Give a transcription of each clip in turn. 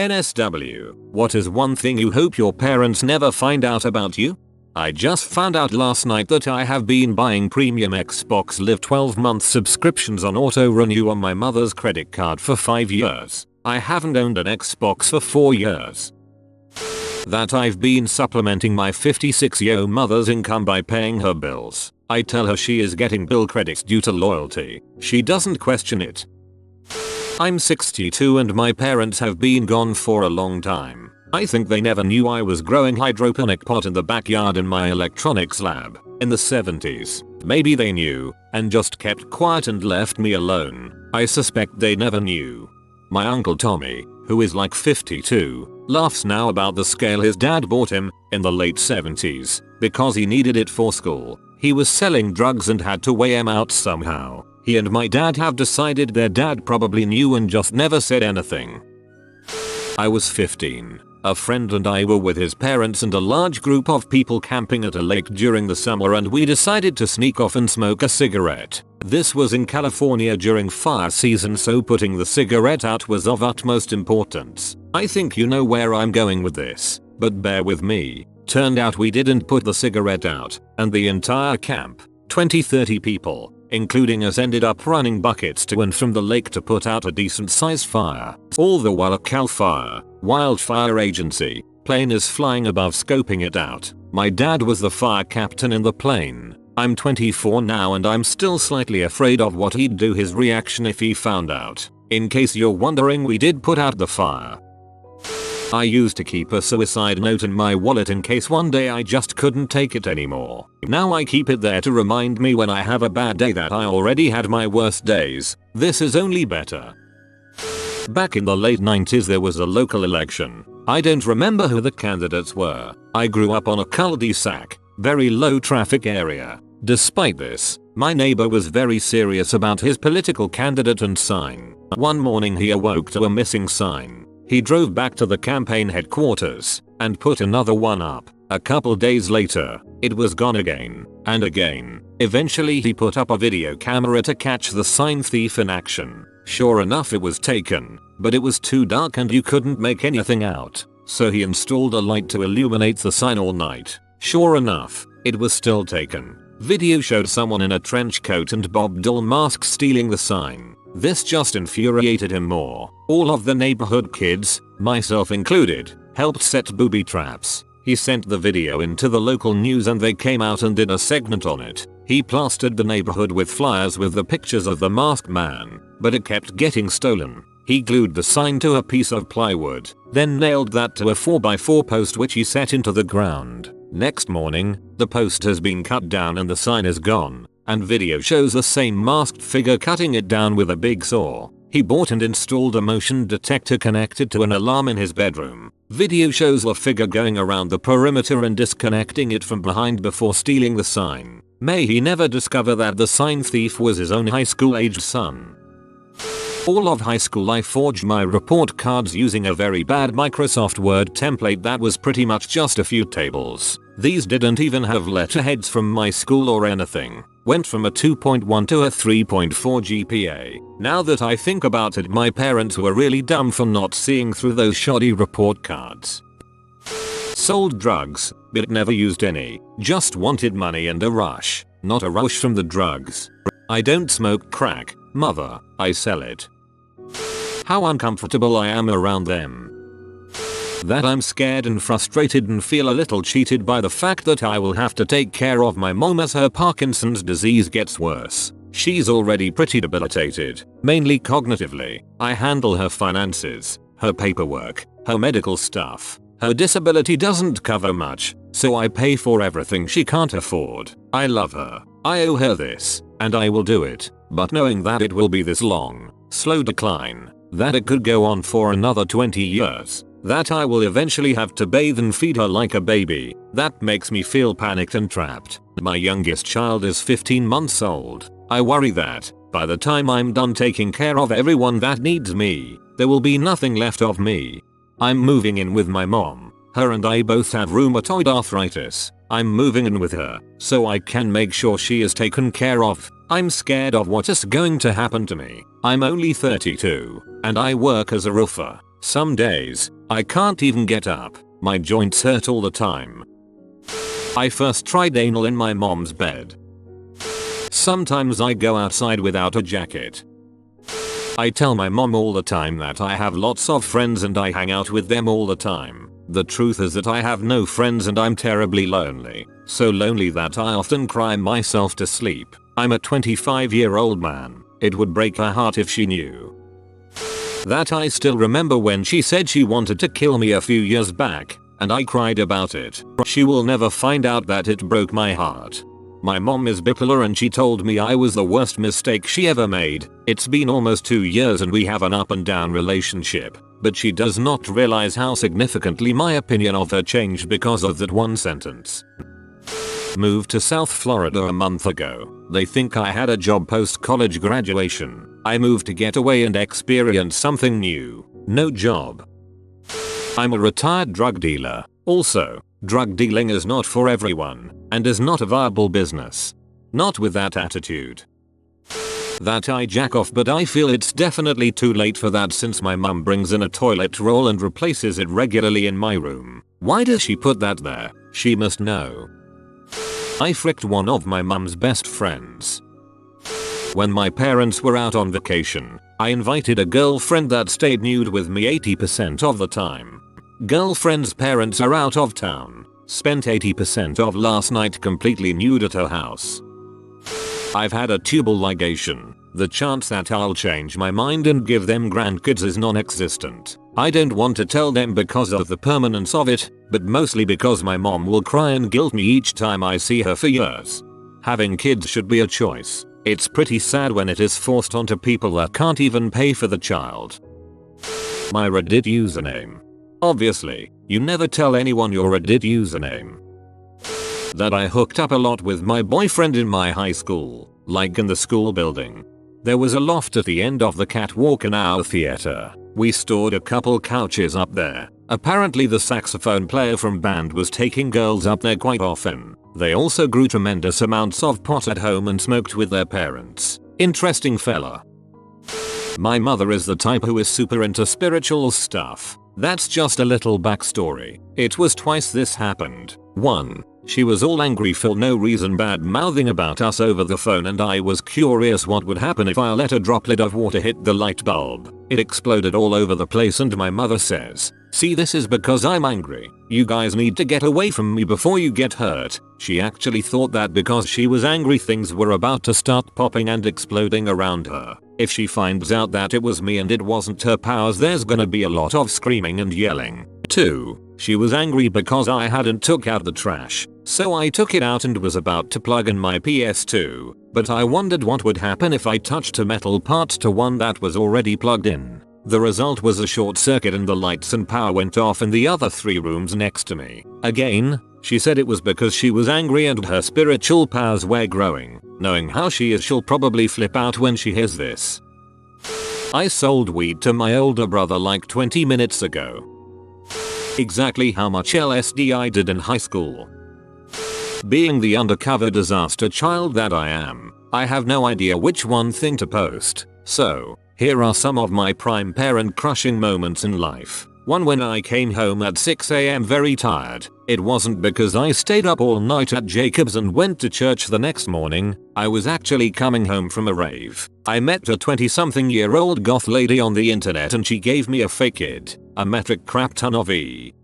NSW, what is one thing you hope your parents never find out about you? I just found out last night that I have been buying premium Xbox Live 12-month subscriptions on auto-renew on my mother's credit card for 5 years. I haven't owned an Xbox for 4 years. That I've been supplementing my 56-year-old mother's income by paying her bills. I tell her she is getting bill credits due to loyalty. She doesn't question it. I'm 62 and my parents have been gone for a long time. I think they never knew I was growing hydroponic pot in the backyard in my electronics lab in the 70s. Maybe they knew and just kept quiet and left me alone. I suspect they never knew. My uncle Tommy, who is like 52, laughs now about the scale his dad bought him in the late 70s because he needed it for school. He was selling drugs and had to weigh them out somehow. He and my dad have decided their dad probably knew and just never said anything. I was 15. A friend and I were with his parents and a large group of people camping at a lake during the summer, and we decided to sneak off and smoke a cigarette. This was in California during fire season, so putting the cigarette out was of utmost importance. I think you know where I'm going with this, but bear with me. Turned out we didn't put the cigarette out, and the entire camp, 20-30 people, including us, ended up running buckets to and from the lake to put out a decent sized fire. All the while a Cal Fire, wildfire agency, plane is flying above scoping it out. My dad was the fire captain in the plane. I'm 24 now and I'm still slightly afraid of what he'd do, his reaction if he found out. In case you're wondering, we did put out the fire. I used to keep a suicide note in my wallet in case one day I just couldn't take it anymore. Now I keep it there to remind me when I have a bad day that I already had my worst days. This is only better. Back in the late 90s there was a local election. I don't remember who the candidates were. I grew up on a cul-de-sac, very low traffic area. Despite this, my neighbor was very serious about his political candidate and sign. One morning he awoke to a missing sign. He drove back to the campaign headquarters and put another one up. A couple days later, it was gone again and again. Eventually he put up a video camera to catch the sign thief in action. Sure enough, it was taken, but it was too dark and you couldn't make anything out. So he installed a light to illuminate the sign all night. Sure enough, it was still taken. Video showed someone in a trench coat and Bob Dylan mask stealing the sign. This just infuriated him more. All of the neighborhood kids, myself included, helped set booby traps. He sent the video into the local news and they came out and did a segment on it. He plastered the neighborhood with flyers with the pictures of the masked man, but it kept getting stolen. He glued the sign to a piece of plywood, then nailed that to a 4x4 post which he set into the ground. Next morning, the post has been cut down and the sign is gone, and video shows the same masked figure cutting it down with a big saw. He bought and installed a motion detector connected to an alarm in his bedroom. Video shows the figure going around the perimeter and disconnecting it from behind before stealing the sign. May he never discover that the sign thief was his own high school aged son. All of high school I forged my report cards using a very bad Microsoft Word template that was pretty much just a few tables. These didn't even have letterheads from my school or anything. Went from a 2.1 to a 3.4 GPA. Now that I think about it, my parents were really dumb for not seeing through those shoddy report cards. Sold drugs, but never used any. Just wanted money and a rush. Not a rush from the drugs. I don't smoke crack, mother, I sell it. How uncomfortable I am around them. That I'm scared and frustrated and feel a little cheated by the fact that I will have to take care of my mom as her Parkinson's disease gets worse. She's already pretty debilitated, mainly cognitively. I handle her finances, her paperwork, her medical stuff. Her disability doesn't cover much, so I pay for everything she can't afford. I love her. I owe her this, and I will do it, but knowing that it will be this long, slow decline, that it could go on for another 20 years, that I will eventually have to bathe and feed her like a baby, that makes me feel panicked and trapped. My youngest child is 15 months old. I worry that, by the time I'm done taking care of everyone that needs me, there will be nothing left of me. I'm moving in with my mom. Her and I both have rheumatoid arthritis. I'm moving in with her, so I can make sure she is taken care of. I'm scared of what is going to happen to me. I'm only 32, and I work as a roofer. Some days, I can't even get up. My joints hurt all the time. I first tried anal in my mom's bed. Sometimes I go outside without a jacket. I tell my mom all the time that I have lots of friends and I hang out with them all the time. The truth is that I have no friends and I'm terribly lonely. So lonely that I often cry myself to sleep. I'm a 25-year-old man. It would break her heart if she knew. That I still remember when she said she wanted to kill me a few years back, and I cried about it. She will never find out that it broke my heart. My mom is bipolar and she told me I was the worst mistake she ever made. It's been almost 2 years and we have an up and down relationship, but she does not realize how significantly my opinion of her changed because of that one sentence. Moved to South Florida a month ago. They think I had a job post-college graduation. I moved to get away and experience something new. No job. I'm a retired drug dealer. Also, drug dealing is not for everyone, and is not a viable business. Not with that attitude. That I jack off, but I feel it's definitely too late for that since my mum brings in a toilet roll and replaces it regularly in my room. Why does she put that there? She must know. I fricked one of my mum's best friends. When my parents were out on vacation, I invited a girlfriend that stayed nude with me 80% of the time. Girlfriend's parents are out of town. Spent 80% of last night completely nude at her house. I've had a tubal ligation. The chance that I'll change my mind and give them grandkids is non-existent. I don't want to tell them because of the permanence of it, but mostly because my mom will cry and guilt me each time I see her for years. Having kids should be a choice. It's pretty sad when it is forced onto people that can't even pay for the child. My Reddit username. Obviously, you never tell anyone your Reddit username. That I hooked up a lot with my boyfriend in my high school, like in the school building. There was a loft at the end of the catwalk in our theater. We stored a couple couches up there. Apparently the saxophone player from band was taking girls up there quite often. They also grew tremendous amounts of pot at home and smoked with their parents. Interesting fella. My mother is the type who is super into spiritual stuff. That's just a little backstory. It was twice this happened. 1. She was all angry for no reason, bad mouthing about us over the phone, and I was curious what would happen if I let a droplet of water hit the light bulb. It exploded all over the place and my mother says, "See, this is because I'm angry. You guys need to get away from me before you get hurt." She actually thought that because she was angry things were about to start popping and exploding around her. If she finds out that it was me and it wasn't her powers, there's gonna be a lot of screaming and yelling. 2. She was angry because I hadn't took out the trash. So I took it out and was about to plug in my PS2, but I wondered what would happen if I touched a metal part to one that was already plugged in. The result was a short circuit and the lights and power went off in the other 3 rooms next to me. Again, she said it was because she was angry and her spiritual powers were growing. Knowing how she is, she'll probably flip out when she hears this. I sold weed to my older brother like 20 minutes ago. Exactly how much LSD I did in high school. Being the undercover disaster child that I am, I have no idea which one thing to post. So, here are some of my prime parent crushing moments in life. 1. When I came home at 6 AM very tired. It wasn't because I stayed up all night at Jacob's and went to church the next morning. I was actually coming home from a rave. I met a 20-something-year-old goth lady on the internet and she gave me a fake id, a metric crap ton of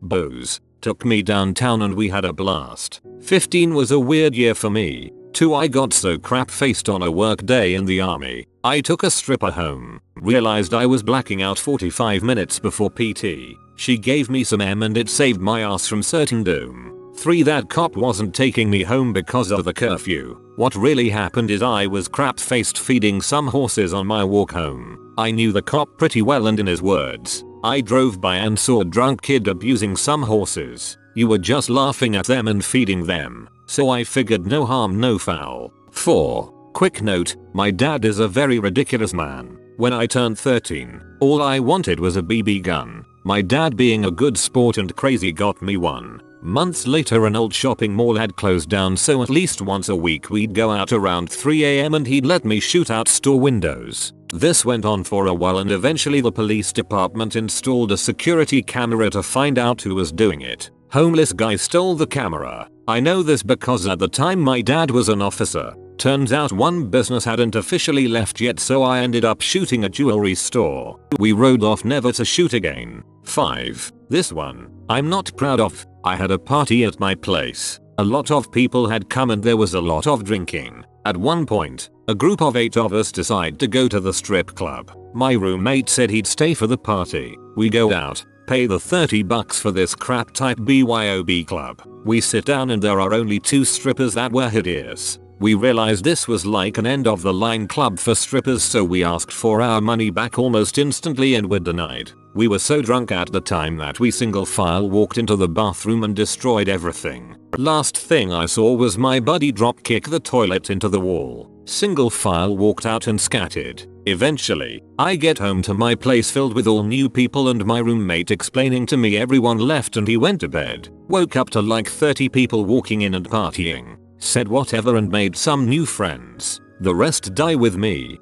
booze. Took me downtown and we had a blast. 15 was a weird year for me. 2. I got so crap-faced on a work day in the army. I took a stripper home. Realized I was blacking out 45 minutes before PT. She gave me some M and it saved my ass from certain doom. 3. That cop wasn't taking me home because of the curfew. What really happened is I was crap-faced feeding some horses on my walk home. I knew the cop pretty well and in his words, I drove by and saw a drunk kid abusing some horses. You were just laughing at them and feeding them. So I figured no harm no foul. 4. Quick note, my dad is a very ridiculous man. When I turned 13, all I wanted was a BB gun. My dad, being a good sport and crazy, got me one. Months later an old shopping mall had closed down, so at least once a week we'd go out around 3 AM and he'd let me shoot out store windows. This went on for a while and eventually the police department installed a security camera to find out who was doing it. Homeless guy stole the camera. I know this because at the time my dad was an officer. Turns out one business hadn't officially left yet, so I ended up shooting a jewelry store. We rode off never to shoot again. 5. This one I'm not proud of. I had a party at my place. A lot of people had come and there was a lot of drinking. At one point, a group of 8 of us decide to go to the strip club. My roommate said he'd stay for the party. We go out, pay the $30 for this crap type BYOB club. We sit down and there are only 2 strippers that were hideous. We realized this was like an end of the line club for strippers, so we asked for our money back almost instantly and were denied. We were so drunk at the time that we single file walked into the bathroom and destroyed everything. Last thing I saw was my buddy drop kick the toilet into the wall. Single file walked out and scattered. Eventually, I get home to my place filled with all new people and my roommate explaining to me everyone left and he went to bed. Woke up to like 30 people walking in and partying. Said whatever and made some new friends. The rest die with me.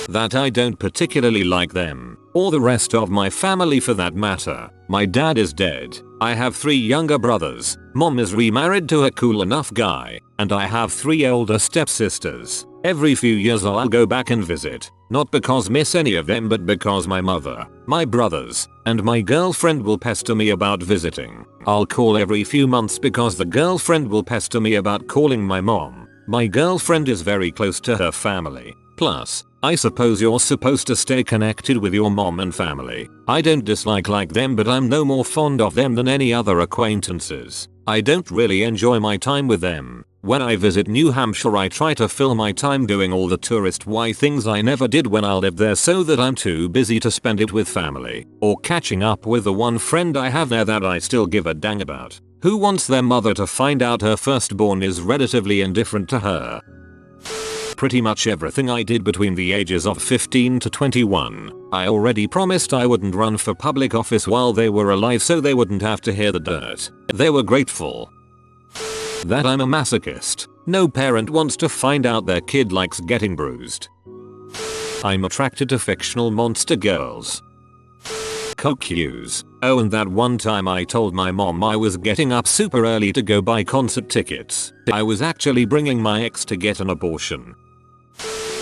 That I don't particularly like them, or the rest of my family for that matter. My dad is dead. I have 3 younger brothers. Mom is remarried to a cool enough guy, and I have 3 older stepsisters. Every few years I'll go back and visit. Not because miss any of them, but because my mother, my brothers, and my girlfriend will pester me about visiting. I'll call every few months because the girlfriend will pester me about calling my mom. My girlfriend is very close to her family. Plus, I suppose you're supposed to stay connected with your mom and family. I don't dislike them, but I'm no more fond of them than any other acquaintances. I don't really enjoy my time with them. When I visit New Hampshire I try to fill my time doing all the tourist-y things I never did when I lived there so that I'm too busy to spend it with family, or catching up with the one friend I have there that I still give a dang about, who wants their mother to find out her firstborn is relatively indifferent to her. Pretty much everything I did between the ages of 15 to 21. I already promised I wouldn't run for public office while they were alive so they wouldn't have to hear the dirt. They were grateful. That I'm a masochist. No parent wants to find out their kid likes getting bruised. I'm attracted to fictional monster girls. Cock use. Oh, and that one time I told my mom I was getting up super early to go buy concert tickets. I was actually bringing my ex to get an abortion.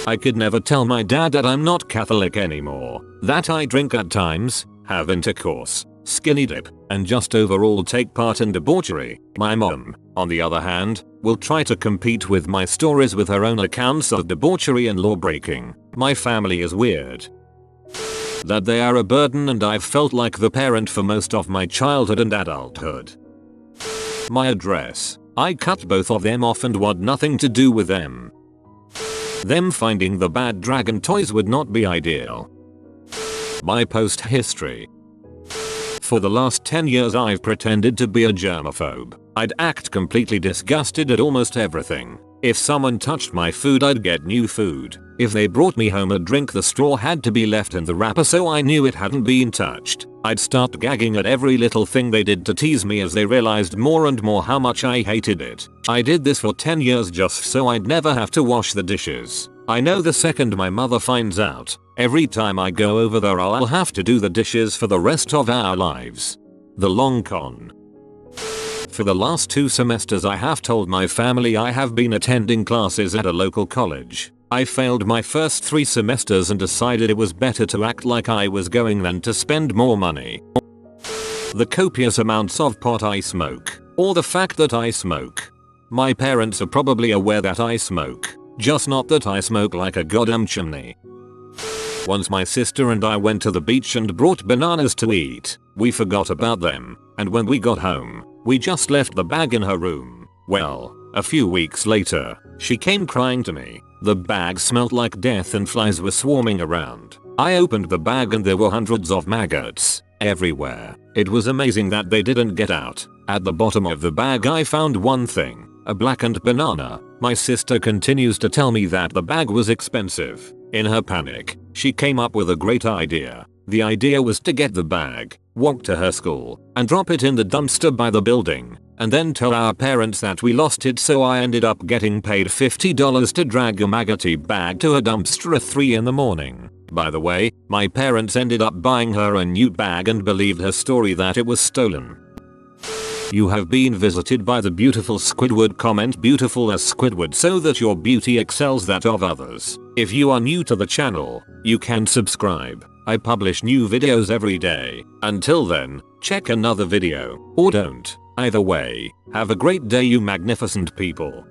I could never tell my dad that I'm not Catholic anymore. That I drink at times, have intercourse, skinny dip, and just overall take part in debauchery. My mom, on the other hand, will try to compete with my stories with her own accounts of debauchery and law breaking. My family is weird. That they are a burden and I've felt like the parent for most of my childhood and adulthood. My address. I cut both of them off and want nothing to do with them. Them finding the bad dragon toys would not be ideal. My post history. For the last 10 years I've pretended to be a germaphobe. I'd act completely disgusted at almost everything. If someone touched my food I'd get new food. If they brought me home a drink the straw had to be left in the wrapper so I knew it hadn't been touched. I'd start gagging at every little thing they did to tease me as they realized more and more how much I hated it. I did this for 10 years just so I'd never have to wash the dishes. I know the second my mother finds out, every time I go over there I'll have to do the dishes for the rest of our lives. The long con. For the last 2 semesters I have told my family I have been attending classes at a local college. I failed my first 3 semesters and decided it was better to act like I was going than to spend more money. The copious amounts of pot I smoke, or the fact that I smoke. My parents are probably aware that I smoke, just not that I smoke like a goddamn chimney. Once my sister and I went to the beach and brought bananas to eat. We forgot about them, and when we got home, we just left the bag in her room. Well, a few weeks later, she came crying to me. The bag smelled like death and flies were swarming around. I opened the bag and there were hundreds of maggots everywhere. It was amazing that they didn't get out. At the bottom of the bag I found one thing, a blackened banana. My sister continues to tell me that the bag was expensive. In her panic, she came up with a great idea. The idea was to get the bag, walk to her school, and drop it in the dumpster by the building, and then tell our parents that we lost it, so I ended up getting paid $50 to drag a maggoty bag to a dumpster at 3 in the morning. By the way, my parents ended up buying her a new bag and believed her story that it was stolen. You have been visited by the beautiful Squidward. Comment beautiful as Squidward so that your beauty excels that of others. If you are new to the channel, you can subscribe. I publish new videos every day. Until then, check another video, or don't. Either way, have a great day you magnificent people.